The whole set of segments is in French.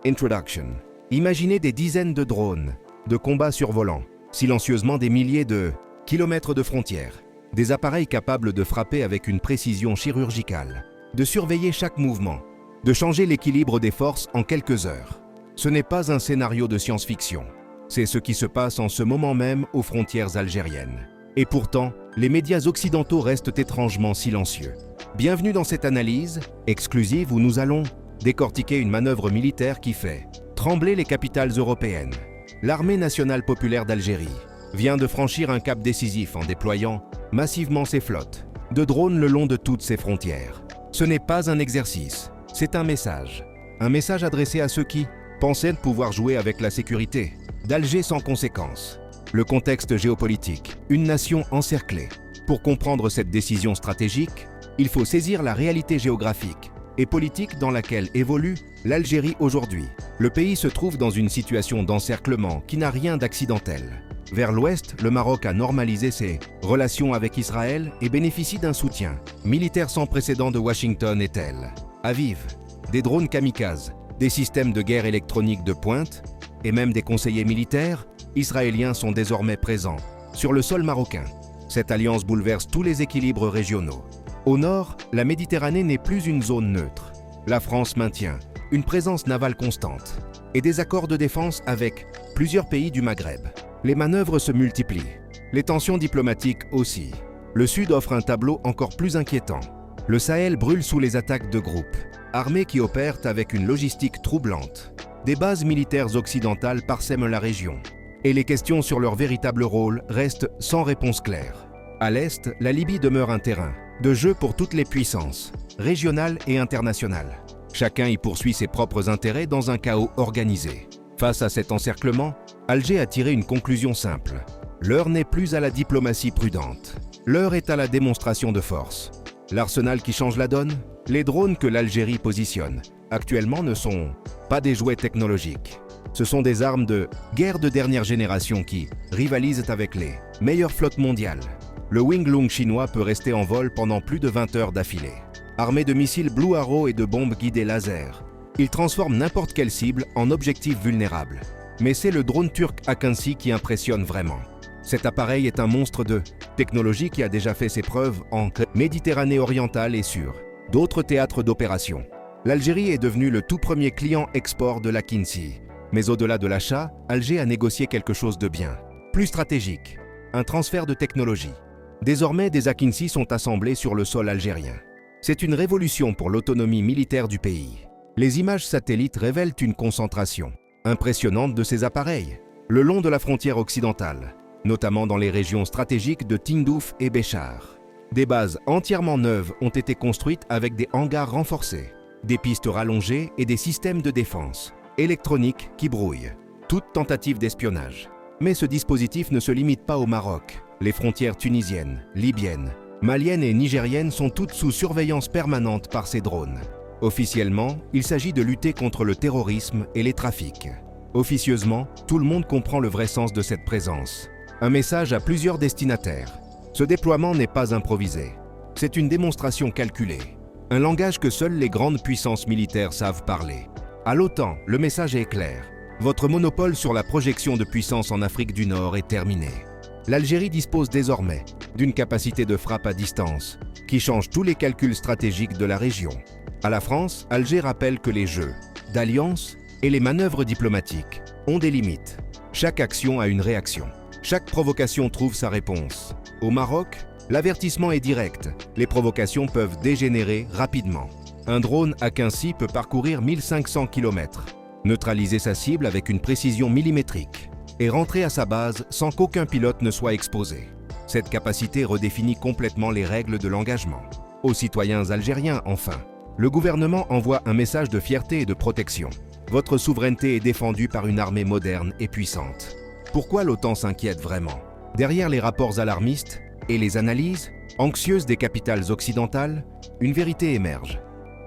Introduction. Imaginez des dizaines de drones, de combats survolant, silencieusement des milliers de kilomètres de frontières. Des appareils capables de frapper avec une précision chirurgicale, de surveiller chaque mouvement, de changer l'équilibre des forces en quelques heures. Ce n'est pas un scénario de science-fiction. C'est ce qui se passe en ce moment même aux frontières algériennes. Et pourtant, les médias occidentaux restent étrangement silencieux. Bienvenue dans cette analyse exclusive où nous allons décortiquer une manœuvre militaire qui fait trembler les capitales européennes. L'armée nationale populaire d'Algérie vient de franchir un cap décisif en déployant massivement ses flottes de drones le long de toutes ses frontières. Ce n'est pas un exercice, c'est un message. Un message adressé à ceux qui pensaient pouvoir jouer avec la sécurité d'Alger sans conséquence. Le contexte géopolitique, une nation encerclée. Pour comprendre cette décision stratégique, il faut saisir la réalité géographique et politique dans laquelle évolue l'Algérie aujourd'hui. Le pays se trouve dans une situation d'encerclement qui n'a rien d'accidentel. Vers l'ouest, le Maroc a normalisé ses relations avec Israël et bénéficie d'un soutien militaire sans précédent de Washington et Tel Aviv. Des drones kamikazes, des systèmes de guerre électronique de pointe et même des conseillers militaires israéliens sont désormais présents sur le sol marocain. Cette alliance bouleverse tous les équilibres régionaux. Au nord, la Méditerranée n'est plus une zone neutre. La France maintient une présence navale constante et des accords de défense avec plusieurs pays du Maghreb. Les manœuvres se multiplient, les tensions diplomatiques aussi. Le Sud offre un tableau encore plus inquiétant. Le Sahel brûle sous les attaques de groupes, armés qui opèrent avec une logistique troublante. Des bases militaires occidentales parsèment la région, et les questions sur leur véritable rôle restent sans réponse claire. À l'Est, la Libye demeure un terrain de jeu pour toutes les puissances, régionales et internationales. Chacun y poursuit ses propres intérêts dans un chaos organisé. Face à cet encerclement, Alger a tiré une conclusion simple. L'heure n'est plus à la diplomatie prudente. L'heure est à la démonstration de force. L'arsenal qui change la donne, les drones que l'Algérie positionne actuellement ne sont pas des jouets technologiques. Ce sont des armes de guerre de dernière génération qui rivalisent avec les meilleures flottes mondiales. Le Wing-Lung chinois peut rester en vol pendant plus de 20 heures d'affilée. Armé de missiles Blue Arrow et de bombes guidées laser, il transforme n'importe quelle cible en objectif vulnérable. Mais c'est le drone turc Akinci qui impressionne vraiment. Cet appareil est un monstre de technologie qui a déjà fait ses preuves en Méditerranée orientale et sur d'autres théâtres d'opération. L'Algérie est devenue le tout premier client export de l'Akinci. Mais au-delà de l'achat, Alger a négocié quelque chose de bien plus stratégique, un transfert de technologie. Désormais, des Akinci sont assemblés sur le sol algérien. C'est une révolution pour l'autonomie militaire du pays. Les images satellites révèlent une concentration impressionnante de ces appareils, le long de la frontière occidentale, notamment dans les régions stratégiques de Tindouf et Béchar. Des bases entièrement neuves ont été construites avec des hangars renforcés, des pistes rallongées et des systèmes de défense électronique qui brouillent toute tentative d'espionnage. Mais ce dispositif ne se limite pas au Maroc. Les frontières tunisiennes, libyennes, maliennes et nigériennes sont toutes sous surveillance permanente par ces drones. Officiellement, il s'agit de lutter contre le terrorisme et les trafics. Officieusement, tout le monde comprend le vrai sens de cette présence. Un message à plusieurs destinataires. Ce déploiement n'est pas improvisé. C'est une démonstration calculée. Un langage que seules les grandes puissances militaires savent parler. À l'OTAN, le message est clair. Votre monopole sur la projection de puissance en Afrique du Nord est terminé. L'Algérie dispose désormais d'une capacité de frappe à distance qui change tous les calculs stratégiques de la région. À la France, Alger rappelle que les jeux d'alliance et les manœuvres diplomatiques ont des limites. Chaque action a une réaction. Chaque provocation trouve sa réponse. Au Maroc, l'avertissement est direct. Les provocations peuvent dégénérer rapidement. Un drone Akinci peut parcourir 1500 km, neutraliser sa cible avec une précision millimétrique et rentrer à sa base sans qu'aucun pilote ne soit exposé. Cette capacité redéfinit complètement les règles de l'engagement. Aux citoyens algériens, enfin, le gouvernement envoie un message de fierté et de protection. Votre souveraineté est défendue par une armée moderne et puissante. Pourquoi l'OTAN s'inquiète vraiment? Derrière les rapports alarmistes et les analyses anxieuses des capitales occidentales, une vérité émerge.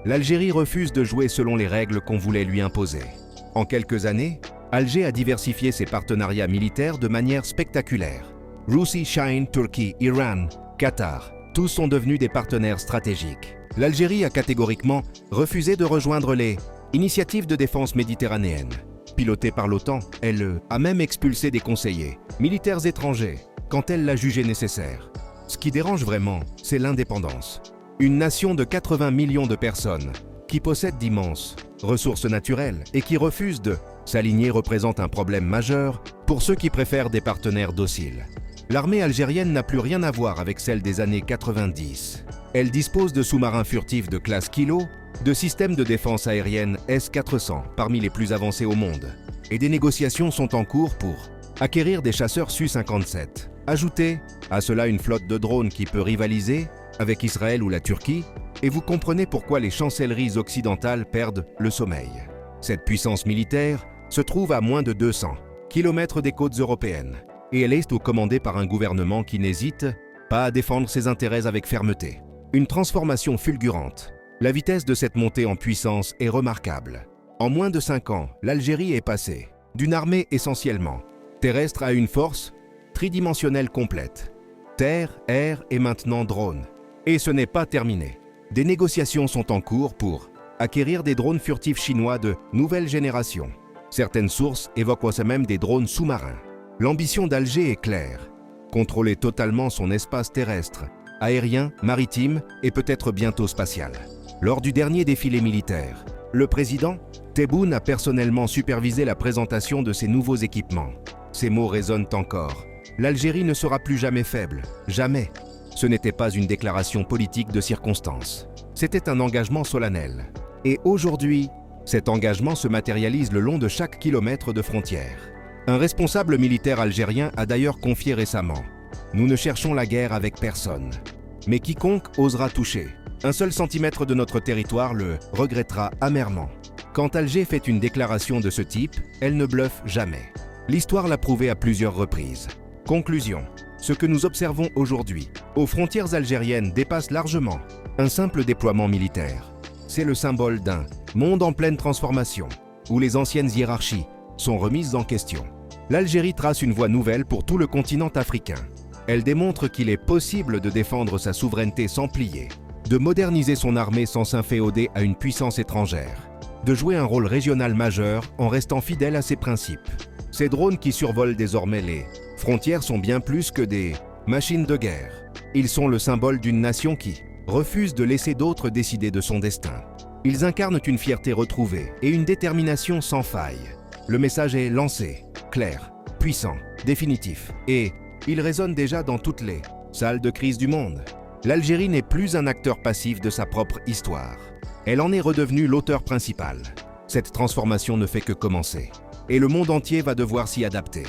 L'Algérie refuse de jouer selon les règles qu'on voulait lui imposer. En quelques années, Alger a diversifié ses partenariats militaires de manière spectaculaire. Russie, Chine, Turquie, Iran, Qatar, tous sont devenus des partenaires stratégiques. L'Algérie a catégoriquement refusé de rejoindre les Initiative de défense méditerranéenne. Pilotée par l'OTAN, elle a même expulsé des conseillers, militaires étrangers, quand elle l'a jugé nécessaire. Ce qui dérange vraiment, c'est l'indépendance. Une nation de 80 millions de personnes, qui possède d'immenses ressources naturelles et qui refuse de s'aligner représente un problème majeur pour ceux qui préfèrent des partenaires dociles. L'armée algérienne n'a plus rien à voir avec celle des années 90. Elle dispose de sous-marins furtifs de classe Kilo, de systèmes de défense aérienne S-400 parmi les plus avancés au monde. Et des négociations sont en cours pour acquérir des chasseurs Su-57. Ajoutez à cela une flotte de drones qui peut rivaliser avec Israël ou la Turquie, et vous comprenez pourquoi les chancelleries occidentales perdent le sommeil. Cette puissance militaire se trouve à moins de 200 km des côtes européennes, et elle est commandée par un gouvernement qui n'hésite pas à défendre ses intérêts avec fermeté. Une transformation fulgurante. La vitesse de cette montée en puissance est remarquable. En moins de 5 ans, l'Algérie est passée d'une armée essentiellement terrestre à une force tridimensionnelle complète. Terre, air et maintenant drone. Et ce n'est pas terminé. Des négociations sont en cours pour acquérir des drones furtifs chinois de nouvelle génération. Certaines sources évoquent même des drones sous-marins. L'ambition d'Alger est claire. Contrôler totalement son espace terrestre, aérien, maritime et peut-être bientôt spatial. Lors du dernier défilé militaire, le président Tebboune a personnellement supervisé la présentation de ces nouveaux équipements. Ces mots résonnent encore. L'Algérie ne sera plus jamais faible, jamais. Ce n'était pas une déclaration politique de circonstance. C'était un engagement solennel. Et aujourd'hui, cet engagement se matérialise le long de chaque kilomètre de frontière. Un responsable militaire algérien a d'ailleurs confié récemment « Nous ne cherchons la guerre avec personne. Mais quiconque osera toucher un seul centimètre de notre territoire le regrettera amèrement. » Quand Alger fait une déclaration de ce type, elle ne bluffe jamais. L'histoire l'a prouvé à plusieurs reprises. Conclusion. Ce que nous observons aujourd'hui aux frontières algériennes dépasse largement un simple déploiement militaire. C'est le symbole d'un monde en pleine transformation, où les anciennes hiérarchies sont remises en question. L'Algérie trace une voie nouvelle pour tout le continent africain. Elle démontre qu'il est possible de défendre sa souveraineté sans plier, de moderniser son armée sans s'inféoder à une puissance étrangère, de jouer un rôle régional majeur en restant fidèle à ses principes. Ces drones qui survolent désormais les frontières sont bien plus que des machines de guerre. Ils sont le symbole d'une nation qui refuse de laisser d'autres décider de son destin. Ils incarnent une fierté retrouvée et une détermination sans faille. Le message est lancé, clair, puissant, définitif, et il résonne déjà dans toutes les salles de crise du monde. L'Algérie n'est plus un acteur passif de sa propre histoire. Elle en est redevenue l'auteur principal. Cette transformation ne fait que commencer, et le monde entier va devoir s'y adapter.